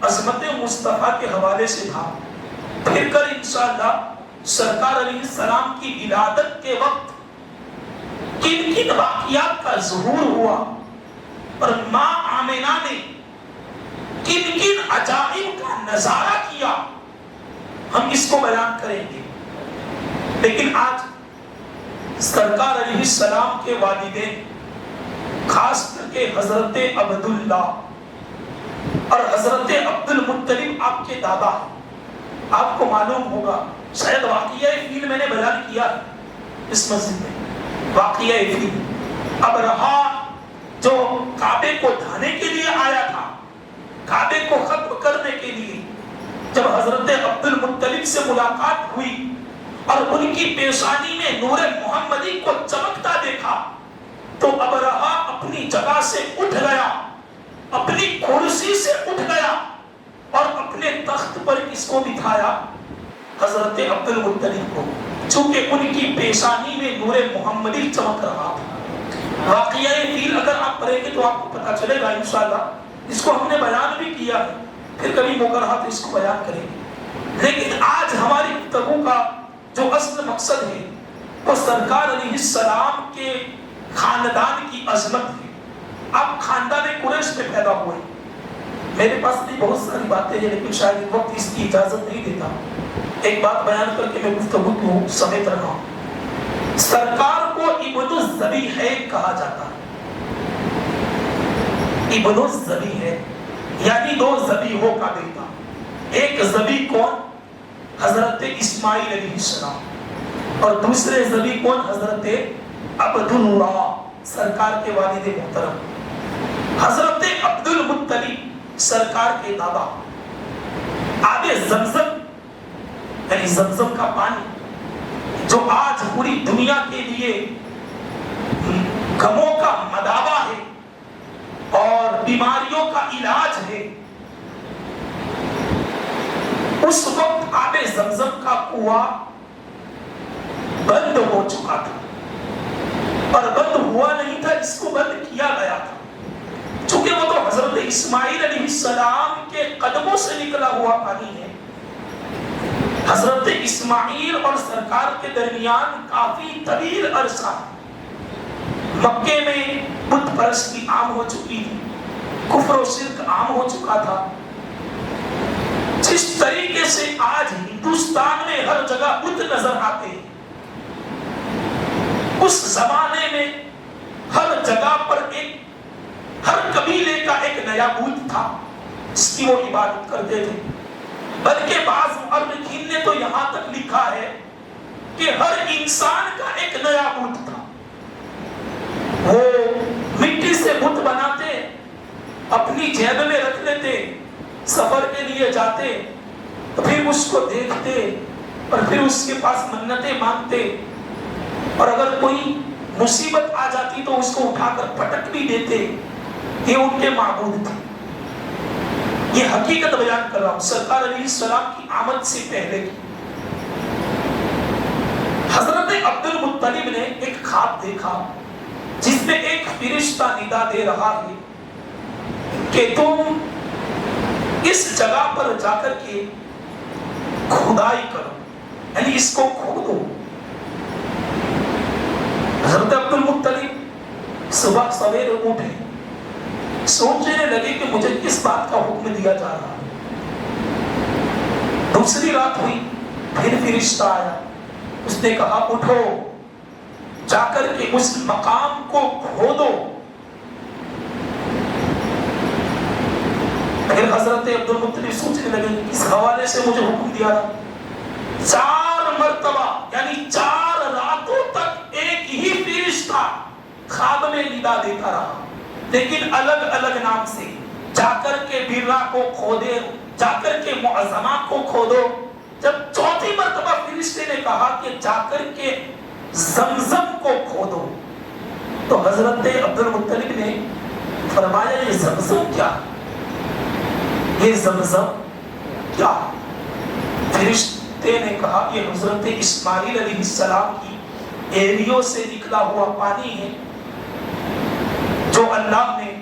عظمت مصطفیٰ کے حوالے سے تھا۔ پھر کل انشاءاللہ سرکار علیہ السلام کی ولادت کے وقت کن کن واقعات کا ظہور ہوا اور ماں آمنہ نے کن کن عجائب کا نظارہ کیا، ہم اس کو بیان کریں گے۔ لیکن آج سرکار علیہ السلام کے والدین، خاص کر کے حضرت عبداللہ اور حضرت عبد المطلب آپ کے دادا، آپ کو معلوم ہوگا، شاید واقعہ فیل میں نے بیان کیا اس مسجد میں، واقعہ فیل۔ ابرہا جو کعبے کو ڈھانے کے لیے آیا تھا، کعبے کو ختم کرنے کے لیے، جب حضرت عبد المطلب سے ملاقات ہوئی اور ان کی پیشانی میں نور محمدی کو چمکتا دیکھا تو ابرہا اپنی جگہ سے اٹھ گیا، اپنی کرسی سے اٹھ گیا اور اپنے تخت پر کس کو بٹھایا؟ حضرت عبد المطلب کو، چونکہ ان کی پیشانی میں نور محمدی چمک رہا تھا۔ واقعہ فیل اگر آپ پڑھیں گے تو آپ کو پتا چلے گا انشاءاللہ، اس کو ہم نے بیان بھی کیا ہے، پھر کبھی موقع رہا تو اس کو بیان کریں گے۔ لیکن آج ہماری گفتگو کا جو اصل مقصد ہے وہ سرکار علیہ السلام کے خاندان کی عظمت ہے۔ آپ خاندان قریش میں پیدا ہوئے، میرے پاس بھی بہت ساری باتیں ہیں لیکن شاید وقت اس کی اجازت نہیں دیتا، ایک بات بیان کر کے میں گفتگو کو سمیت رہا ہوں۔ سرکار کو ابن الذبیحین کہا جاتا ہے، ابن الذبیحین یعنی دو ذبیحوں کا بیٹا۔ ایک ذبیح کون؟ حضرت اسماعیل علیہ السلام، اور دوسرے ذبیح کون؟ حضرت عبداللہ، سرکار کے والد محترم۔ حضرت عبد المطلب سرکار کے دادا، آب زمزم یعنی زمزم کا پانی جو آج پوری دنیا کے لیے غموں کا مداوا ہے اور بیماریوں کا علاج ہے، اس وقت آب زمزم کا کنواں بند ہو چکا تھا، اور بند ہوا نہیں تھا، اس کو بند کیا گیا تھا، چونکہ وہ تو حضرت اسماعیل علیہ السلام کے قدموں سے نکلا ہوا پانی ہے۔ حضرت اسماعیل اور سرکار کے درمیان کافی طویل عرصہ مکے میں بت پرستی عام ہو چکی تھی، کفر و شرک عام ہو چکا تھا۔ جس طریقے سے آج ہندوستان میں ہر جگہ بت نظر آتے ہیں، اس زمانے میں ہر جگہ پر ہر قبیلے کا ایک نیا بت تھا جس کی وہ عبادت کرتے تھے، بلکہ بعض مؤرخین نے تو یہاں تک لکھا ہے کہ ہر انسان کا ایک نیا بت تھا۔ وہ مٹی سے بت بناتے، اپنی جیب میں رکھ لیتے، سفر کے لیے جاتے، پھر اس کو دیکھتے اور پھر اس کے پاس منتیں مانگتے، اور اگر کوئی مصیبت آ جاتی تو اس کو اٹھا کر پٹک بھی دیتے۔ یہ ان کے معبود تھے۔ یہ حقیقت بیان کر رہا ہوں، سرکار علیہ السلام کی آمد سے پہلے کی۔ حضرت عبد المطلب نے ایک خواب دیکھا جس میں ایک فرشتہ ندا دے رہا ہے کہ تم اس جگہ پر جا کر کے کھدائی کرو، یعنی اس کو کھودو۔ حضرت عبد المطلب صبح سویرے اٹھے، سوچنے لگے کہ مجھے کس بات کا حکم دیا جا رہا ہے۔ دوسری رات ہوئی، پھر فرشتہ آیا، اس نے کہا اٹھو، جا کر کے اس مقام کو کھودو۔ پھر حضرت عبد المطلب سوچنے لگے اس حوالے سے مجھے حکم دیا رہا۔ 4 مرتبہ یعنی 4 راتوں تک ایک ہی فرشتہ خواب میں ندا دیتا رہا، لیکن الگ الگ نام سے۔ جا کر کے بیرا کو کھودے، جا کر کے معظمہ کو کھودو۔ جب 4تھی مرتبہ فرشتے نے کہا کہ جا کر کے زمزم کو کھودو، تو حضرت عبد المطلب نے فرمایا یہ زمزم کیا؟ یہ زمزم کیا؟ فرشتے نے کہا یہ حضرت اسماعیل علیہ السلام کی ایریوں سے نکلا ہوا پانی ہے جو اللہ نے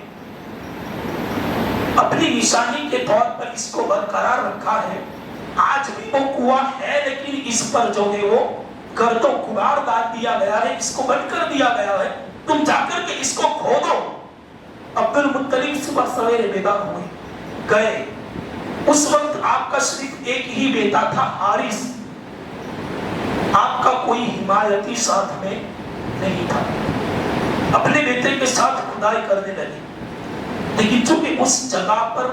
اپنی نشانی کے طور پر اس کو برقرار رکھا ہے. آج بھی وہ کنواں ہے لیکن اس پر جو ہے وہ گرد و غبار ڈال دیا گیا ہے, اس کو بند کر دیا گیا ہے. تم جا کر کے اس کو کھودو. عبد المطلب صبح سویرے بیدار ہوئے, گئے. اس وقت آپ کا صرف ایک ہی بیٹا تھا, حارث. آپ کا کوئی حمایتی ساتھ میں نہیں تھا. اپنے بیٹے کے ساتھ کھدائی کرنے لگے, لیکن چونکہ اس جگہ پر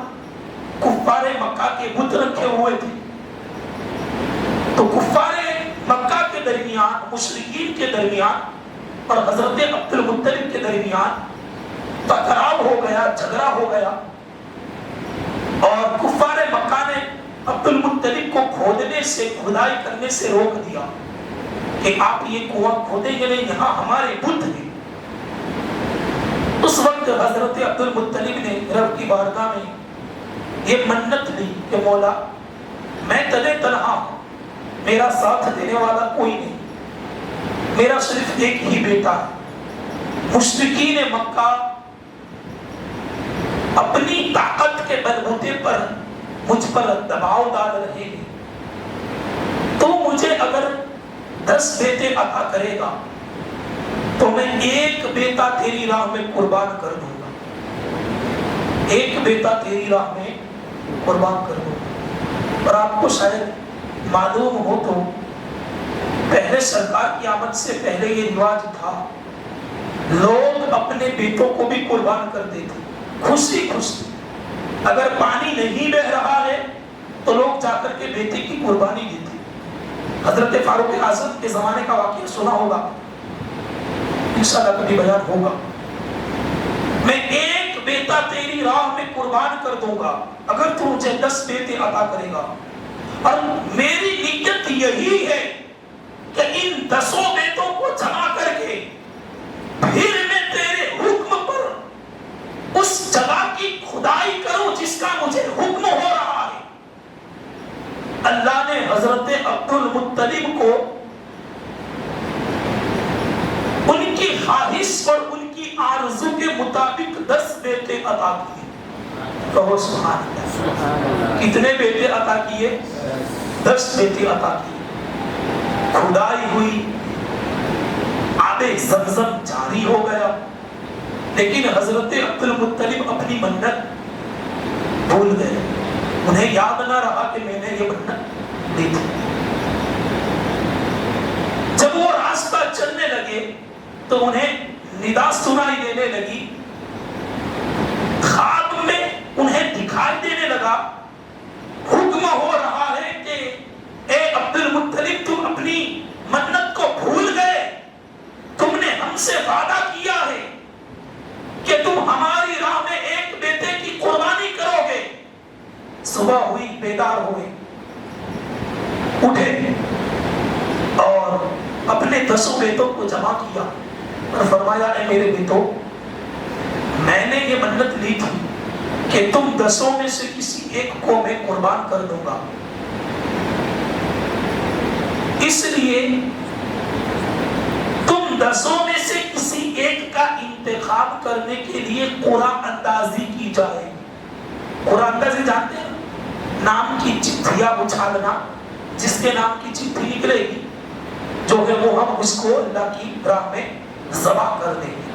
کفار مکہ کے بت رکھے ہوئے تھے, تو کفار مکہ کے درمیان, مشرکین کے درمیان اور حضرت عبد المطلب کے درمیان ٹکراؤ ہو گیا, جھگڑا ہو گیا. اور کفار مکہ نے عبد المطلب کو کھودنے سے, کھدائی کرنے سے روک دیا کہ آپ یہ کنواں کھودیں گے نہیں, یہاں ہمارے بت ہیں. اس وقت حضرت عبد المطلب نے رب کی بارگاہ میں یہ منت لی کہ مولا میں تنہا ہوں, میرا ساتھ دینے والا کوئی نہیں, میرا صرف ایک ہی بیٹا ہے. مشرکین مکہ اپنی طاقت کے بلبوتے پر مجھ پر دباؤ ڈال رہے ہیں, تو مجھے اگر 10 بیٹے عطا کرے گا تو میں ایک بیٹا تیری راہ میں قربان کر دوں گا, ایک بیٹا تیری راہ میں قربان کر دوں گا. اور آپ کو شاید معلوم ہو تو پہلے سرکار کی آمد سے پہلے یہ رواج تھا, لوگ اپنے بیٹوں کو بھی قربان کر دیتے خوشی خوشی. اگر پانی نہیں بہ رہا ہے تو لوگ جا کر کے بیٹے کی قربانی دیتے. حضرت فاروق اعظم کے زمانے کا واقعہ سنا ہوگا, انشاءاللہ کبھی بیان ہوگا. میں ایک بیٹا تیری راہ میں قربان کر دوں گا اگر تو مجھے 10 بیٹے عطا کرے گا. اور میری نیت یہی ہے کہ ان 10 بیٹوں کو جمع کر کے پھر میں تیرے حکم پر اس جگہ کی کھدائی کروں جس کا مجھے حکم ہو رہا ہے. اللہ نے حضرت عبد المطلب کو ان کی خواہش اور ان کی آرزو کے مطابق 10 بیٹے عطا کیے. کہو سبحان اللہ. کتنے بیٹے عطا کیے؟ 10 بیٹے عطا کیے. کھدائی ہوئی, آب زمزم جاری ہو گیا, لیکن حضرت عبد المطلب اپنی منت بھول گئے. انہیں یاد نہ رہا کہ میں نے یہ منت دی تھی. جب وہ راستہ چلنے لگے تو انہیں ندا سنائی دینے لگی, خواب میں انہیں دکھائی دینے لگا, حکم ہو رہا ہے کہ اے عبد المطلب تم اپنی منت کو بھول گئے, تم نے ہم سے وعدہ کیا ہے کہ تم ہماری راہ میں ایک بیٹے کی قربانی کرو گے. صبح ہوئی, بیدار ہوئے, اٹھے اور اپنے 10 بیٹوں کو جمع کیا اور فرمایا اے میرے بیٹوں, میں نے یہ منت لی تھی کہ تم 10 میں سے کسی ایک کو میں قربان کر دوں گا, اس لیے تم 10 میں سے کسی ایک کا انتخاب کرنے کے لیے قرآن اندازی کی جائے. قرآن اندازی جانتے ہیں, نام کی چٹھیاں اچھالنا, جس کے نام کی چٹھی نکلے گی جو ہے وہ ہم اس کو اللہ کی راہ میں ذبح کر دیں گے.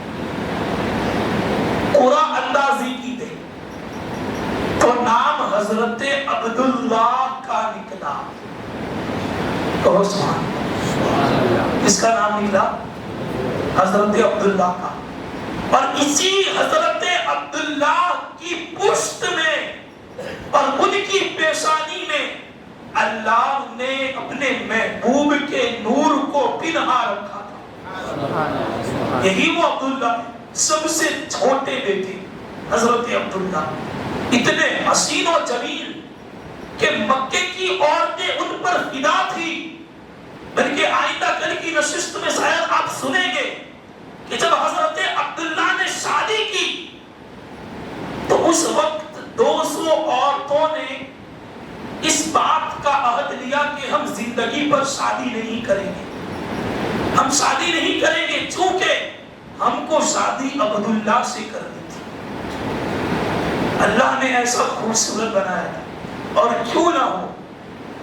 قرآن اندازی کی گئی تو نام حضرت عبداللہ کا نکلا. کہو سبحان اللہ. اس کا نام نکلا حضرت عبداللہ کا. اور اسی حضرت عبداللہ کی پشت میں اور ان کی پیشانی میں اللہ نے اپنے محبوب کے نور کو پنہا رکھا تھا. یہی وہ عبداللہ, سب سے چھوٹے بیٹے حضرت عبداللہ, اتنے حسین و جمیل کہ مکے کی عورتیں ان پر فدا تھی. بلکہ آئندہ کل کی نشست میں شاید آپ سنیں گے کہ جب حضرت عبداللہ نے شادی کی تو اس وقت 200 عورتوں نے اس بات کا عہد لیا کہ ہم زندگی پر شادی نہیں کریں گے, ہم شادی نہیں کریں گے, چونکہ ہم کو شادی عبداللہ سے کرنی تھی. اللہ نے ایسا خوبصورت بنایا تھا. اور کیوں نہ ہو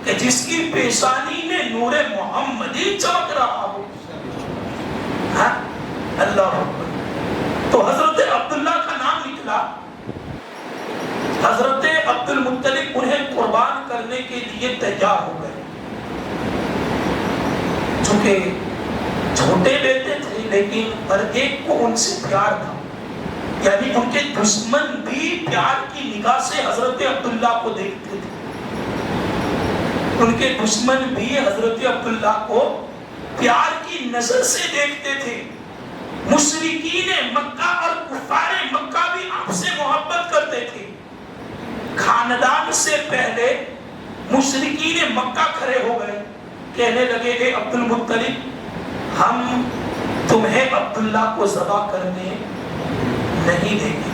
کہ جس کی پیشانی میں نور محمدی چمک رہا ہو. ہاں اللہ اکبر. تو حضرت عبداللہ کا نام نکلا. حضرت عبد المطلب انہیں قربان کرنے کے لیے تیار ہو گئے. چونکہ چھوٹے بیٹے تھے لیکن ہر ایک کو ان سے پیار تھا. یعنی ان کے دشمن بھی پیار کی نگاہ سے حضرت عبداللہ کو دیکھتے تھے. ان کے دشمن بھی حضرت عبداللہ کو پیار کی نظر سے دیکھتے تھے. مشرکین مکہ اور کفار مکہ بھی آپ سے محبت کرتے تھے. خاندان سے پہلے مشرکین مکہ کھڑے ہو گئے, کہنے لگے اے عبد المطلب ہم تمہیں عبداللہ کو ذبح کرنے نہیں دیں گے.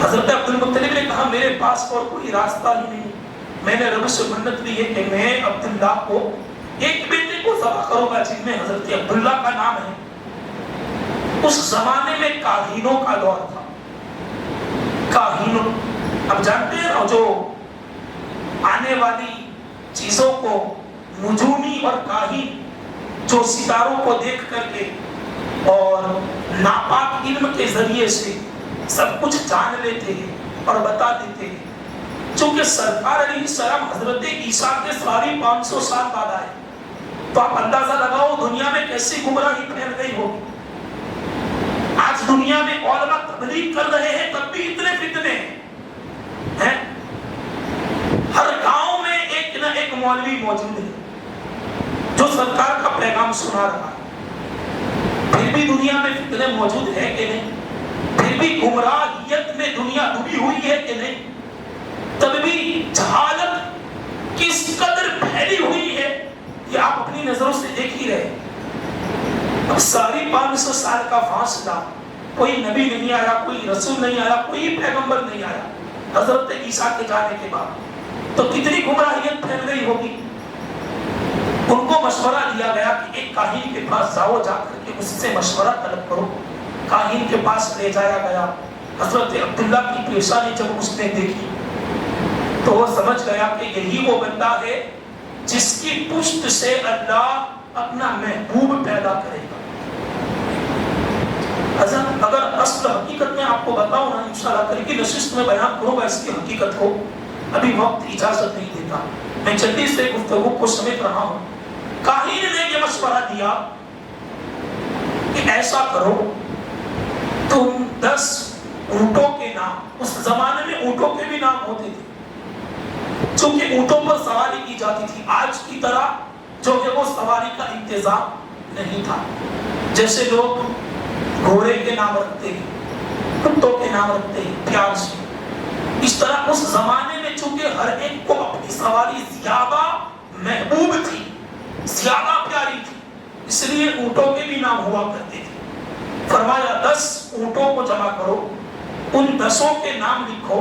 حضرت عبد المطلب نے کہا میرے پاس اور کوئی راستہ ہی نہیں, میں نے رب سے منت لی ہے کہ میں عبداللہ کو ایک بیٹے کو ذبح کروں گا جن میں حضرت عبداللہ کا نام ہے. اس زمانے میں کاہینوں کا دور تھا. کاہینوں اب جانتے ہیں نا جو آنے والی چیزوں کو نجومی اور کاہین جو ستاروں کو دیکھ کر کے اور ناپاک علم کے ذریعے سے سب کچھ جان لیتے ہیں اور بتا دیتے ہیں. چونکہ سرکار علیہ السلام حضرت عیسیٰ کے 550 سال بعد آئے, تو آپ اندازہ لگاؤ دنیا میں کیسی گمراہی پھیل گئی ہوگی. آج دنیا میں علماء تبلیغ کر رہے ہیں تب بھی اتنے فتنے ہیں. ہر گاؤں میں ایک نہ ایک مولوی موجود ہے جو سرکار کا پیغام سنا رہا ہے. پھر بھی دنیا میں فتنے موجود ہے کہ نہیں؟ پھر بھی گمراہیت میں دنیا ڈوبی ہوئی ہے کہ نہیں؟ تب بھی جہالت کس قدر پھیلی ہوئی ہے یہ آپ اپنی نظروں سے دیکھ ہی رہے. اب 550 سال کا فاصلہ, کوئی نبی نہیں آیا, کوئی رسول نہیں آیا, کوئی پیغمبر نہیں آیا حضرت عیسیٰ کے جانے کے بعد, تو کتنی گمراہیت پھیل گئی ہوگی. ان کو مشورہ دیا گیا کہ ایک کاہن کے پاس جاؤ, جا کر کے اس سے مشورہ طلب کرو. کاہن کے پاس لے جایا گیا. حضرت عبداللہ کی پیشانی جب اس نے دیکھی تو وہ سمجھ گیا کہ یہی وہ بندہ ہے جس کی پشت سے اللہ اپنا محبوب پیدا کرے گا. حضرت اگر اصل حقیقت میں آپ کو بتاؤں نا, انشاءاللہ کل کی نشست میں بیان کروں گا اس کی حقیقت کو, ابھی وقت اجازت نہیں دیتا. میں جلدی سے گفتگو کو سمیٹ رہا ہوں. کاہن نے یہ مشورہ دیا کہ ایسا کرو, تم 10 اونٹوں کے نام, اس زمانے میں اونٹوں کے بھی نام ہوتے تھے چونکہ اونٹوں پر سواری کی جاتی تھی. آج کی طرح جو کہ وہ سواری کا انتظام نہیں تھا. جیسے لوگ گھوڑے کے نام رکھتے ہیں, کتوں کے نام رکھتے ہیں پیار سے, اس طرح اس زمانے میں چونکہ ہر ایک کو اپنی سواری زیادہ محبوب تھی, زیادہ پیاری تھی, اس لیے اونٹوں کے بھی نام ہوا کرتے تھے. فرمایا 10 اونٹوں کو جمع کرو, ان 10 کے نام لکھو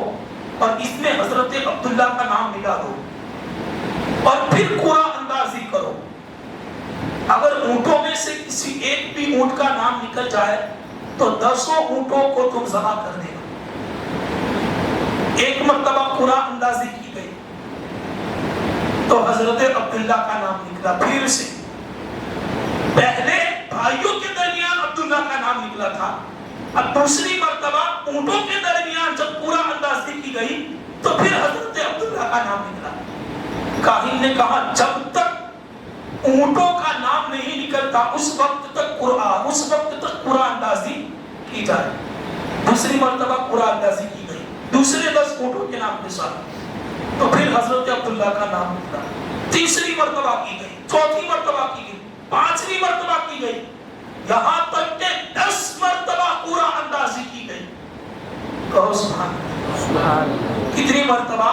اور اس میں حضرت عبداللہ کا نام ملا دو اور پھر قرآن اندازی کرو. اگر اونٹوں میں سے کسی ایک بھی اونٹ کا نام نکل جائے تو 10 اونٹوں کو تم ذبح کر دینا. ایک مرتبہ قرآن اندازی کی گئی تو حضرت عبداللہ کا نام نکلا. پھر سے پہلے بھائیوں کے درمیان عبداللہ کا نام نکلا تھا, اب دوسری مرتبہ اونٹوں کے درمیان جب قرآن اندازی کی گئی تو پھر حضرت عبداللہ کا نام نکلا. کاہن نے کہا جب تک اونٹوں کا نام نہیں نکلتا اس وقت تک قرآن اندازی کی جائے. دوسری مرتبہ قرآن اندازی کی گئی دوسرے 10 اونٹوں کے نام کے ساتھ, تو پھر حضرت عبداللہ کا نام نکلا. تیسری مرتبہ کی گئی, چوتھی مرتبہ کی گئی, 5ویں مرتبہ کی گئی, یہاں تک کہ 10 مرتبہ قرآن اندازی کی گئی. کہو سبحان اللہ. کتنی مرتبہ؟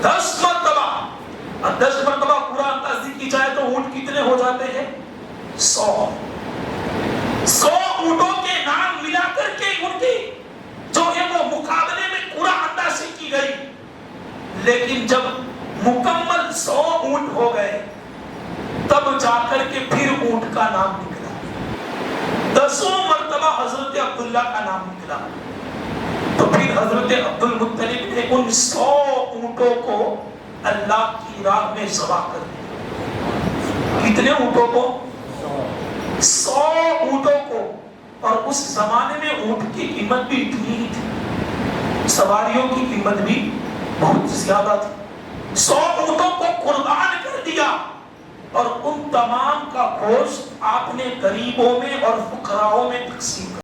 10 مرتبہ. اب 10 مرتبہ قرآن اندازی کی جائے تو اونٹ کتنے ہو جاتے ہیں؟ 100 اونٹوں کے نام ملا کر کے ان کی جو ہے وہ مقابلے میں قرآن اندازی کی گئی. لیکن جب مکمل 100 اونٹ ہو گئے تب جا کر کے پھر اونٹ کا نام نکلا. 10 مرتبہ حضرت عبداللہ کا نام نکلا. تو پھر حضرت عبد المطلب نے ان 100 اونٹوں کو اللہ کی راہ میں ذبح کر دیا. کتنے اونٹوں کو؟ 100 اونٹوں کو. اور اس زمانے میں اونٹ کی قیمت بھی اتنی ہی تھی, سواریوں کی قیمت بھی بہت زیادہ تھی. 100 اونٹوں کو قربان کر دیا اور ان تمام کا گوشت آپ نے غریبوں میں اور فقراؤں میں تقسیم کر